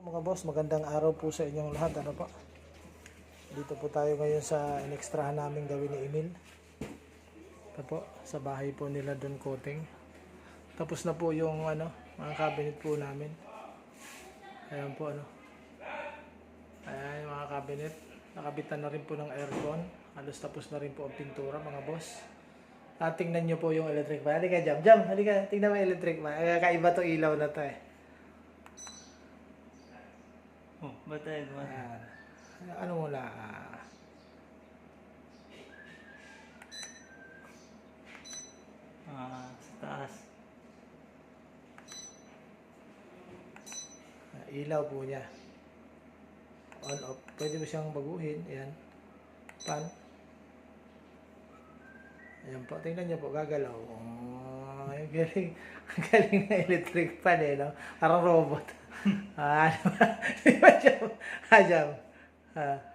Mga boss, magandang araw po sa inyong lahat. Ano po? Dito po tayo ngayon sa inekstrahan namin gawin ni Emil. Ito po, sa bahay po nila Don Coting. Tapos na po yung mga cabinet po namin. Ayan po Ayan yung mga cabinet. Nakabitan na rin po ng aircon. Halos tapos na rin po ang pintura mga boss. Tingnan nyo po yung electric fan. Halika Jam, halika. Tingnan mo yung electric fan. Kakaiba to ilaw na to eh. Oh, ba't tayo naman? Ano muna? Sa taas. Ilaw po niya. On off. Pwede mo siyang baguhin. Ayan. Pan. Ayan po. Tingnan niyo po. Gagalaw. Oh, galing. Galing na electric fan eh. No? Parang robot. Di ba Jam? Jam.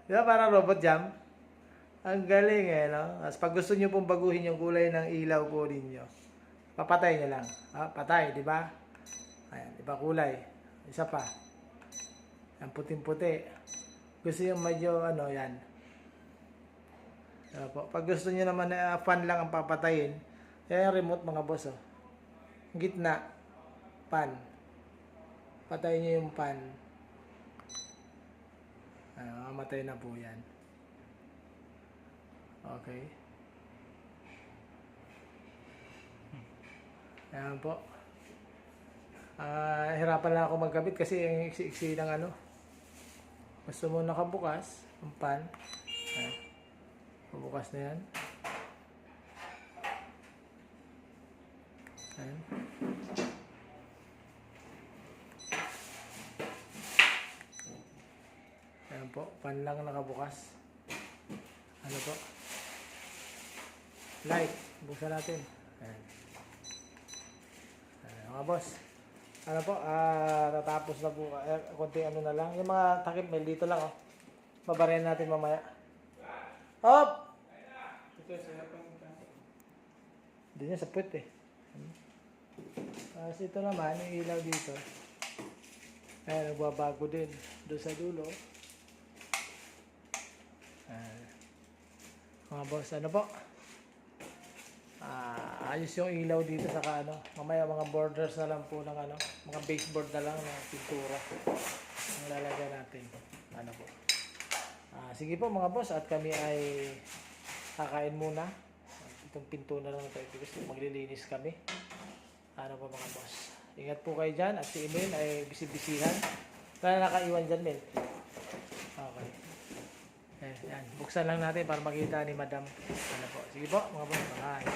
Di ba parang robot Jam? Ang galing eh. No? As pag gusto niyo pong baguhin yung kulay ng ilaw po ninyo, papatay niyo lang. Patay. Di ba? Ayan. Di ba kulay? Isa pa. Ang puting-puti. Gusto yung medyo yan. Po. Pag gusto niyo naman na fan lang ang papatayin, yan yung remote mga boss. Gitna. Pan. Patayin niyo yung pan. Mamatay na po yan. Okay. Ayan po. Hirapan lang ako magkabit kasi yung iksi-iksi ng Gusto mo nakabukas ang pan. Bubukas na yan. Ayan. Ayan po, pan lang nakabukas. Ano po? Light. Buksan natin. Ayan. Ayan mga boss. Ano po, natapos na po, konti na lang. Yung mga takip mail dito lang, babarin natin mamaya. Hop! Ito sa hindi niya sa puwet eh. Ito naman, yung ilaw dito. Ayan, nagbabago din. Doon sa dulo. Mga boss, ano po? Ayos yung ilaw dito saka mamaya mga borders na lang po ng mga baseboard na lang ng pintura ang lalagyan natin. Ano po? Sige po mga boss, at kami ay kakain muna. Itong pinto na lang ito kasi maglilinis kami. Ano po mga boss? Ingat po kayo dyan at si Emil ay bisibisihan. Kaya nakaiwan dyan, Mel. Okay. Yan. Buksan lang natin para makita ni Madam. Ano po? Sige po mga boss. Bye.